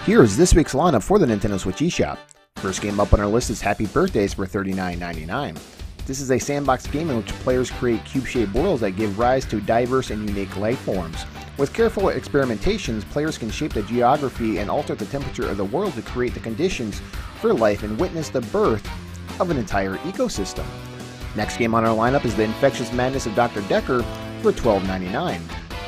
Here is this week's lineup for the Nintendo Switch eShop. First game up on our list is Happy Birthdays for $39.99. This is a sandbox game in which players create cube-shaped worlds that give rise to diverse and unique life forms. With careful experimentations, players can shape the geography and alter the temperature of the world to create the conditions for life and witness the birth of an entire ecosystem. Next game on our lineup is the Infectious Madness of Dr. Dekker for $12.99.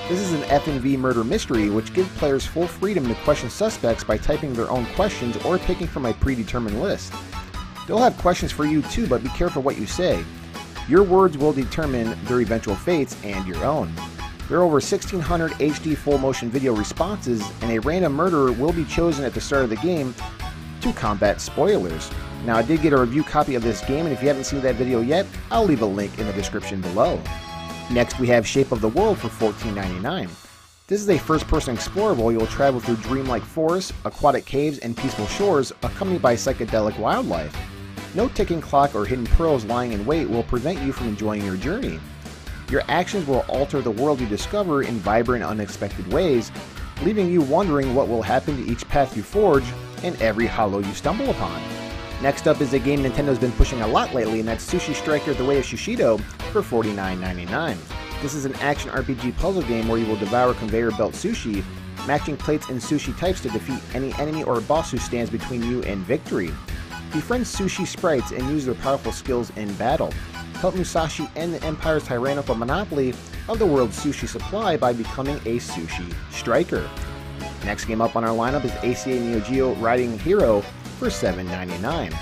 This is an F&V murder mystery which gives players full freedom to question suspects by typing their own questions or picking from a predetermined list. They'll have questions for you too, but be careful what you say. Your words will determine their eventual fates and your own. There are over 1,600 HD full motion video responses, and a random murderer will be chosen at the start of the game to combat spoilers. Now, I did get a review copy of this game, and if you haven't seen that video yet, I'll leave a link in the description below. Next, we have Shape of the World for $14.99. This is a first-person explorable. You'll travel through dreamlike forests, aquatic caves, and peaceful shores, accompanied by psychedelic wildlife. No ticking clock or hidden pearls lying in wait will prevent you from enjoying your journey. Your actions will alter the world you discover in vibrant, unexpected ways, leaving you wondering what will happen to each path you forge and every hollow you stumble upon. Next up is a game Nintendo's been pushing a lot lately, and that's Sushi Striker: The Way of Shishido for $49.99. This is an action RPG puzzle game where you will devour conveyor belt sushi, matching plates and sushi types to defeat any enemy or boss who stands between you and victory. Befriend sushi sprites and use their powerful skills in battle. Help Musashi end the Empire's tyrannical monopoly of the world's sushi supply by becoming a sushi striker. Next game up on our lineup is ACA Neo Geo Riding Hero for $7.99.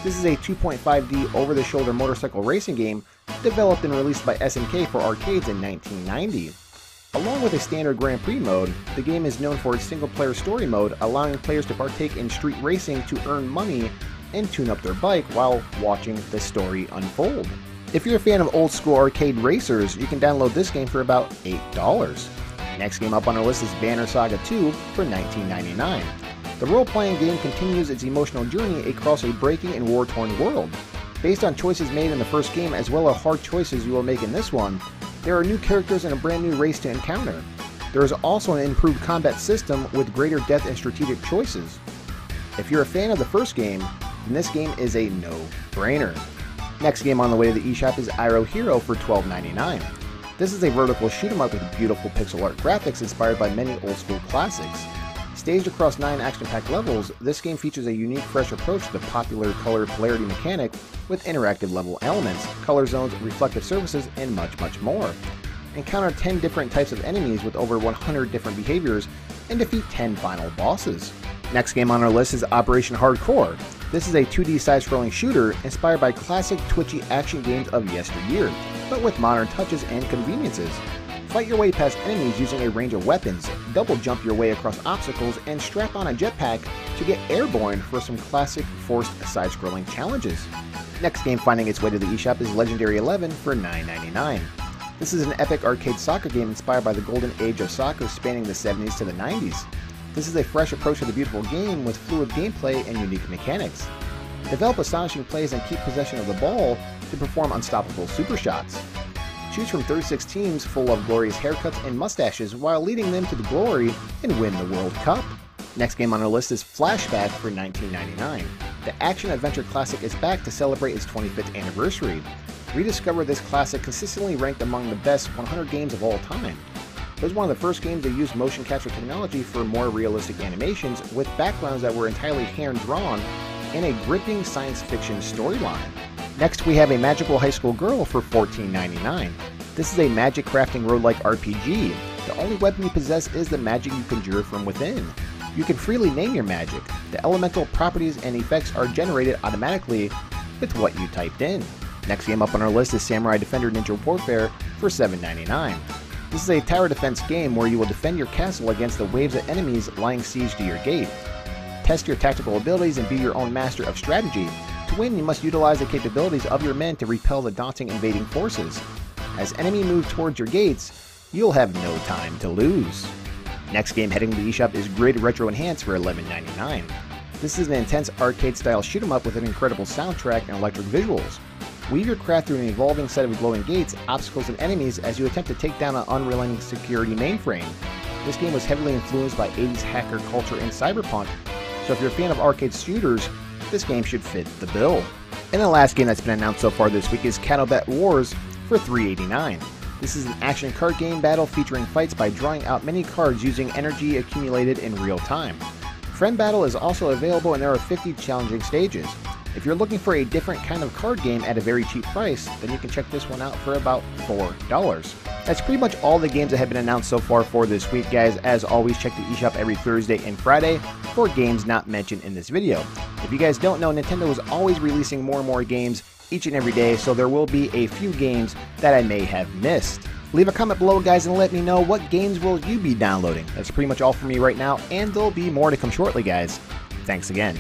This is a 2.5D over-the-shoulder motorcycle racing game developed and released by SNK for arcades in 1990. Along with a standard Grand Prix mode, the game is known for its single-player story mode, allowing players to partake in street racing to earn money and tune up their bike while watching the story unfold. If you're a fan of old-school arcade racers, you can download this game for about $8. Next game up on our list is Banner Saga 2 for $19.99. The role-playing game continues its emotional journey across a breaking and war-torn world. Based on choices made in the first game as well as hard choices you will make in this one, there are new characters and a brand new race to encounter. There is also an improved combat system with greater depth and strategic choices. If you're a fan of the first game, then this game is a no-brainer. Next game on the way to the eShop is Iroh Hero for $12.99. This is a vertical shoot-'em-up with beautiful pixel art graphics inspired by many old-school classics. Staged across 9 action-packed levels, this game features a unique, fresh approach to the popular color polarity mechanic with interactive level elements, color zones, reflective surfaces, and much, much more. Encounter 10 different types of enemies with over 100 different behaviors, and defeat 10 final bosses. Next game on our list is Operation Hardcore. This is a 2D side-scrolling shooter inspired by classic twitchy action games of yesteryear, but with modern touches and conveniences. Fight your way past enemies using a range of weapons, double jump your way across obstacles, and strap on a jetpack to get airborne for some classic forced side-scrolling challenges. Next game finding its way to the eShop is Legendary 11 for $9.99. This is an epic arcade soccer game inspired by the golden age of soccer spanning the 70s to the 90s. This is a fresh approach to the beautiful game with fluid gameplay and unique mechanics. Develop astonishing plays and keep possession of the ball to perform unstoppable super shots. Choose from 36 teams full of glorious haircuts and mustaches while leading them to the glory and win the World Cup. Next game on our list is Flashback for $19.99. The action-adventure classic is back to celebrate its 25th anniversary. Rediscover this classic consistently ranked among the best 100 games of all time. It was one of the first games that used motion capture technology for more realistic animations with backgrounds that were entirely hand-drawn and a gripping science fiction storyline. Next, we have A Magical High School Girl for $14.99. This is a magic crafting roguelike RPG. The only weapon you possess is the magic you conjure from within. You can freely name your magic. The elemental properties and effects are generated automatically with what you typed in. Next game up on our list is Samurai Defender Ninja Warfare for $7.99. This is a tower defense game where you will defend your castle against the waves of enemies lying siege to your gate. Test your tactical abilities and be your own master of strategy. To win, you must utilize the capabilities of your men to repel the daunting invading forces. As enemies move towards your gates, you'll have no time to lose. Next game heading to the eShop is Grid Retro Enhanced for $11.99. This is an intense arcade-style shoot-'em-up with an incredible soundtrack and electric visuals. Weave your craft through an evolving set of glowing gates, obstacles, and enemies as you attempt to take down an unrelenting security mainframe. This game was heavily influenced by 80s hacker culture and cyberpunk, so if you're a fan of arcade shooters, this game should fit the bill. And the last game that's been announced so far this week is Cattlebet Wars for $3.89. This is an action card game battle featuring fights by drawing out many cards using energy accumulated in real time. Friend Battle is also available and there are 50 challenging stages. If you're looking for a different kind of card game at a very cheap price, then you can check this one out for about $4. That's pretty much all the games that have been announced so far for this week, guys. As always, check the eShop every Thursday and Friday for games not mentioned in this video. If you guys don't know, Nintendo is always releasing more and more games each and every day, so there will be a few games that I may have missed. Leave a comment below, guys, and let me know what games will you be downloading. That's pretty much all for me right now, and there'll be more to come shortly, guys. Thanks again.